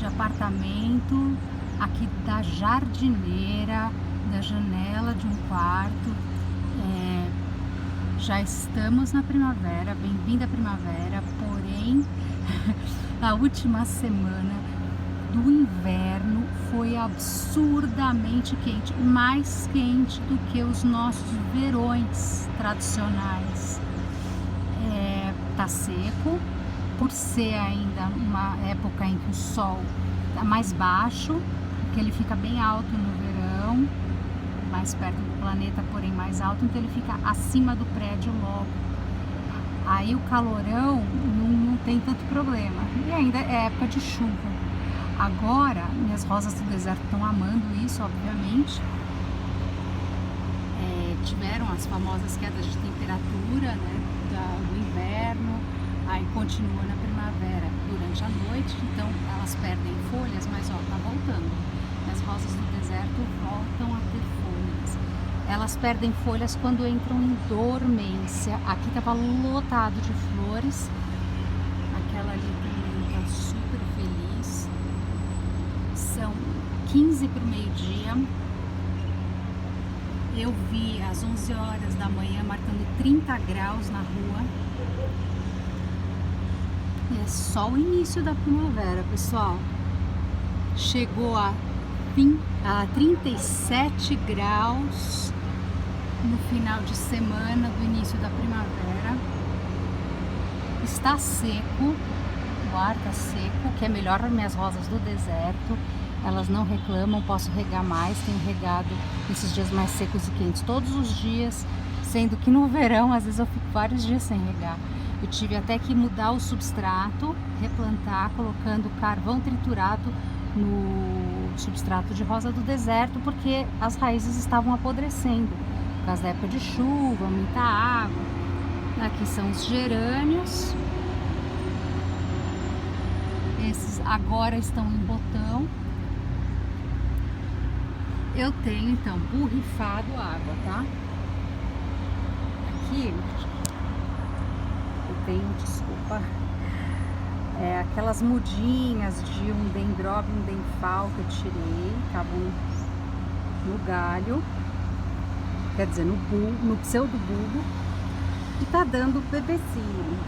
de apartamento, aqui da jardineira, da janela de um quarto. Já estamos na primavera, bem-vinda à primavera, porém a última semana do inverno foi absurdamente quente, mais quente do que os nossos verões tradicionais. Tá seco, por ser ainda uma época em que o sol está mais baixo, porque ele fica bem alto no verão, mais perto do planeta, porém mais alto, então ele fica acima do prédio logo. Aí o calorão não tem tanto problema, e ainda é época de chuva. Agora, minhas rosas do deserto estão amando isso, obviamente. Tiveram as famosas quedas de temperatura, né, do inverno, aí continua na primavera durante a noite, então elas perdem folhas, mas ó, tá voltando. As rosas do deserto voltam a ter folhas. Elas perdem folhas quando entram em dormência. Aqui tava lotado de flores. Aquela ali também tá super feliz. São 15 para o meio-dia. Eu vi às 11 horas da manhã marcando 30 graus na rua. E é só o início da primavera, pessoal. Chegou a 37 graus no final de semana do início da primavera. Está seco, o ar está seco, que é melhor para minhas rosas do deserto. Elas não reclamam, posso regar mais, tenho regado esses dias mais secos e quentes todos os dias, sendo que no verão às vezes eu fico vários dias sem regar. Eu tive até que mudar o substrato, replantar, colocando carvão triturado no substrato de rosa do deserto, porque as raízes estavam apodrecendo por causa da época de chuva, muita água. Aqui são os gerânios. Esses agora estão em botão. Eu tenho então borrifado água, tá? Aqui eu tenho, desculpa, aquelas mudinhas de um dendróbio, um denfal que eu tirei, estavam no galho, quer dizer, no pseudo bulbo, e tá dando bebezinho.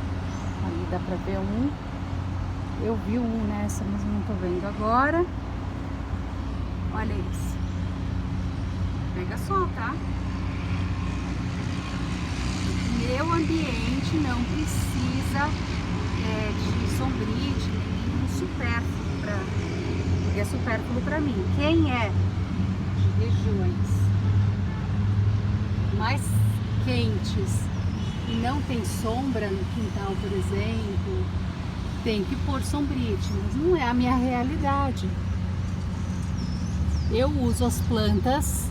Ali dá pra ver um, eu vi um nessa, mas não tô vendo agora. Olha isso. Pega sol, tá? Meu ambiente não precisa de sombrite, nem supérfluo, porque é supérfluo para mim. Quem é de regiões mais quentes e não tem sombra no quintal, por exemplo, tem que pôr sombrite, mas não é a minha realidade. Eu uso as plantas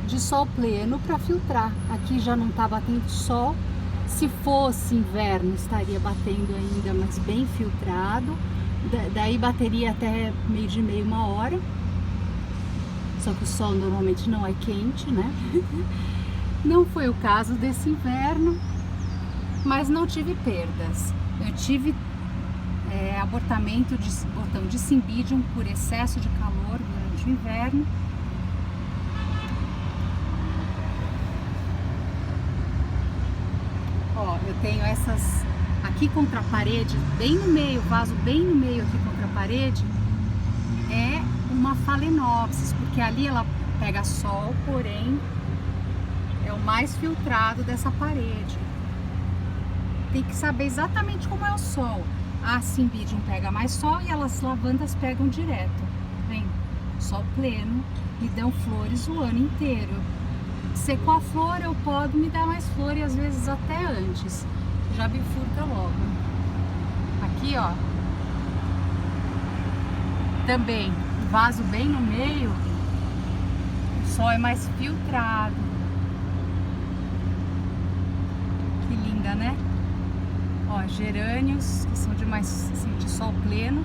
de sol pleno para filtrar. Aqui já não está batendo sol. Se fosse inverno estaria batendo ainda, mas bem filtrado. Daí bateria até meio de meia, 1 hora. Só que o sol normalmente não é quente, né? Não foi o caso desse inverno, mas não tive perdas. Eu tive abortamento de botão de Cymbidium por excesso de calor durante o inverno. Ó, eu tenho essas aqui contra a parede, bem no meio, vaso bem no meio aqui contra a parede, é uma Phalaenopsis, porque ali ela pega sol, porém é o mais filtrado dessa parede. Tem que saber exatamente como é o sol. A Cymbidium pega mais sol e as lavandas pegam direto. Vem, sol pleno, me dão flores o ano inteiro. Secou a flor, eu podo me dar mais flor e às vezes até antes. Já bifurca logo. Aqui, ó. Também, vaso bem no meio, o sol é mais filtrado. Que linda, né? Ó, gerânios, que são de mais, assim, de sol pleno.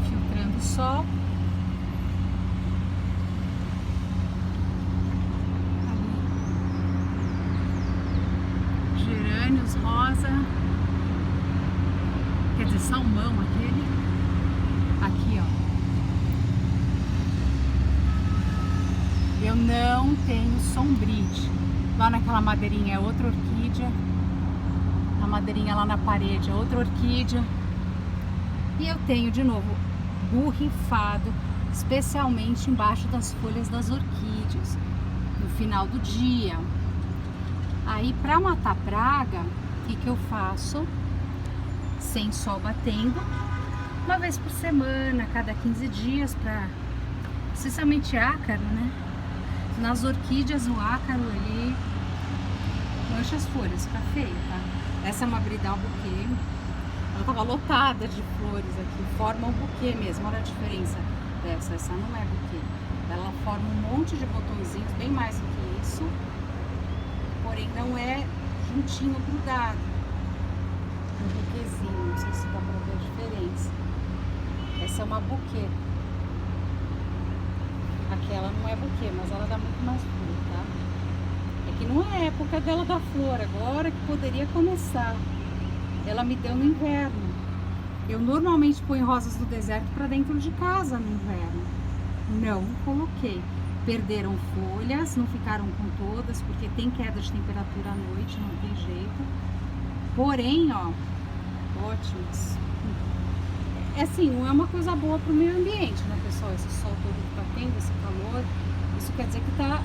Filtrando o sol. gerânios rosa. quer dizer, salmão aquele. Aqui, ó. Eu não tenho sombrite. Lá naquela madeirinha é outra orquídea. A madeirinha lá na parede é outra orquídea. E eu tenho de novo borrifado, especialmente embaixo das folhas das orquídeas, no final do dia. Aí, para matar praga, o que eu faço? Sem sol batendo, uma vez por semana, cada 15 dias, para especialmente ácaro, né? Nas orquídeas, o ácaro ali mancha as folhas, fica feio, tá? Essa é uma bridal buquê. Ela tava lotada de flores aqui, forma um buquê mesmo. Olha a diferença dessa. Essa não é buquê. Ela forma um monte de botõezinhos, bem mais do que isso. Porém, não é juntinho, grudado. Um buquezinho, não sei se dá pra ver a diferença. Essa é uma buquê. Aquela não é buquê, mas ela dá muito mais flor, tá? É que não é época dela dar flor, agora que poderia começar. Ela me deu no inverno. Eu normalmente ponho rosas do deserto para dentro de casa no inverno. Não coloquei. Perderam folhas, não ficaram com todas, porque tem queda de temperatura à noite, não tem jeito. Porém, ó, ótimas. É assim, não é uma coisa boa para o meio ambiente, né, pessoal? Esse sol todo que tá tendo, esse calor, isso quer dizer que tá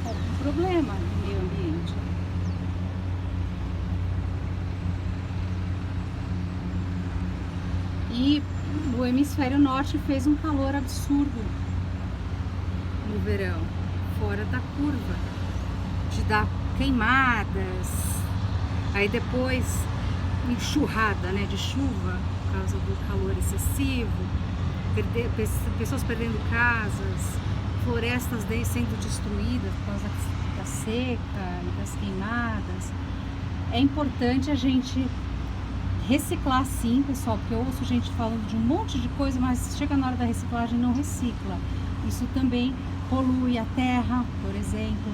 algum problema no meio ambiente. E o hemisfério norte fez um calor absurdo no verão, fora da curva, de dar queimadas, aí depois enxurrada, né, de chuva, por causa do calor excessivo, pessoas perdendo casas, florestas sendo destruídas por causa da seca e das queimadas. É importante a gente reciclar sim, pessoal, porque eu ouço gente falando de um monte de coisa, mas chega na hora da reciclagem e não recicla. Isso também polui a terra, por exemplo,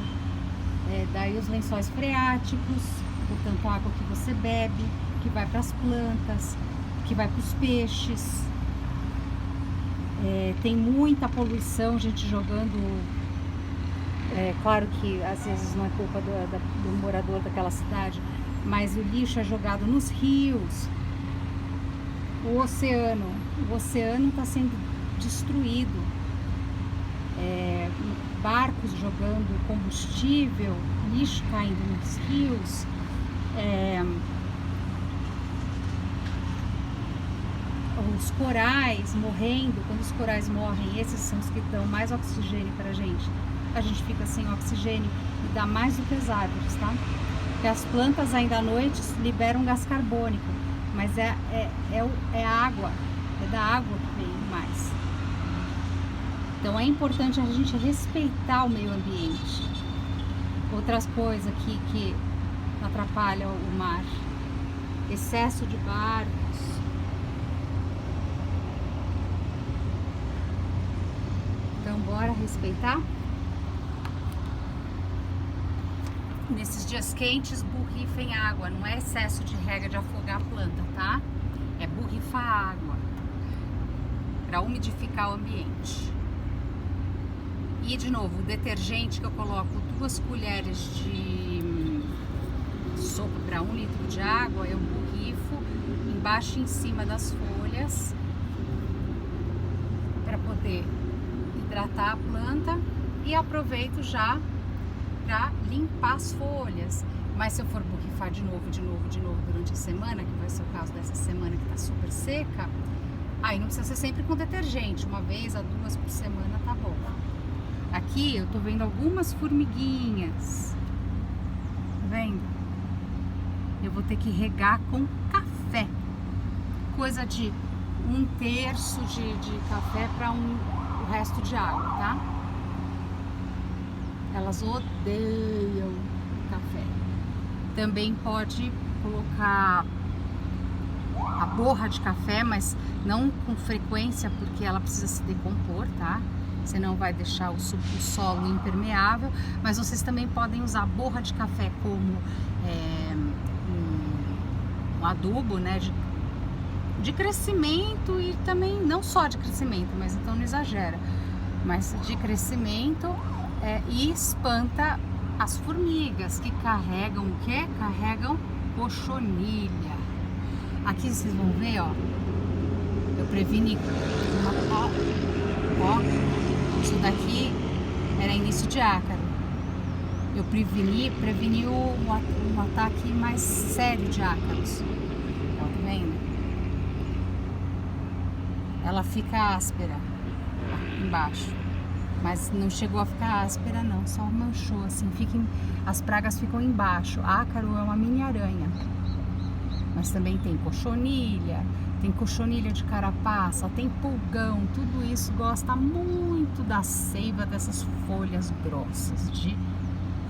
daí os lençóis freáticos, portanto a água que você bebe, que vai para as plantas, que vai para os peixes. Tem muita poluição, gente jogando. Claro que às vezes não é culpa do morador daquela cidade, mas o lixo é jogado nos rios. O oceano está sendo destruído. Barcos jogando combustível, lixo caindo nos rios. Os corais morrendo. Quando os corais morrem, esses são os que dão mais oxigênio pra gente. A gente fica sem oxigênio e dá mais do que as árvores, tá? Porque as plantas ainda à noite liberam gás carbônico, mas é a água, é da água que vem mais. Então é importante a gente respeitar o meio ambiente. Outras coisas que atrapalham o mar: excesso de barcos, então bora respeitar. Nesses dias quentes, borrifem água, não é excesso de rega de afogar a planta, tá? É borrifar água para umidificar o ambiente. E de novo, o detergente que eu coloco 2 colheres de sopa para 1 litro de água, eu borrifo embaixo e em cima das folhas para poder hidratar a planta, e aproveito já para limpar as folhas. Mas se eu for borrifar de novo durante a semana, que vai ser o caso dessa semana que tá super seca, aí não precisa ser sempre com detergente, 1 vez a 2 por semana tá bom. Aqui eu tô vendo algumas formiguinhas, tá vendo? Eu vou ter que regar com café, coisa de 1/3 de café para o resto de água, tá? Elas odeiam café. Também pode colocar a borra de café, mas não com frequência, porque ela precisa se decompor, tá? Senão vai deixar o solo impermeável. Mas vocês também podem usar borra de café como um adubo, né, de crescimento e também não só de crescimento, mas então não exagera, mas de crescimento e espanta as formigas que carregam o quê? Carregam cochonilha. Aqui vocês vão ver, ó, eu preveni ó, isso daqui era início de ácaro. Eu preveni um ataque mais sério de ácaros. Tá vendo? Ela fica áspera aqui embaixo, mas não chegou a ficar áspera não, só manchou assim, as pragas ficam embaixo. Ácaro é uma mini aranha, mas também tem cochonilha de carapaça, tem pulgão, tudo isso gosta muito da seiva dessas folhas grossas de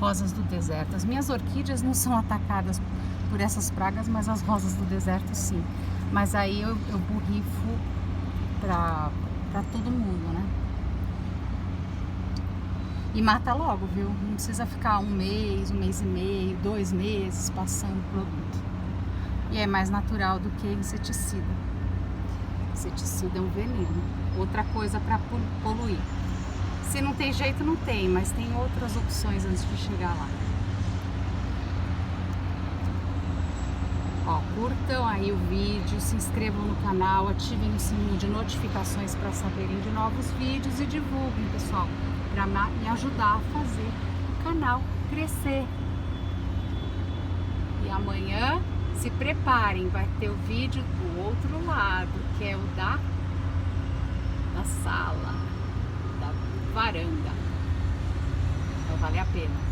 rosas do deserto. As minhas orquídeas não são atacadas por essas pragas, mas as rosas do deserto sim. Mas aí eu borrifo pra todo mundo, né? E mata logo, viu? Não precisa ficar um mês e meio, 2 meses passando o produto. E é mais natural do que inseticida. Inseticida é um veneno. Outra coisa para poluir. Se não tem jeito, não tem, mas tem outras opções antes de chegar lá. Ó, curtam aí o vídeo, se inscrevam no canal, ativem o sininho de notificações para saberem de novos vídeos e divulguem, pessoal, para me ajudar a fazer o canal crescer. E amanhã, se preparem, vai ter o vídeo do outro lado, que é o da sala, da varanda. Vai valer a pena.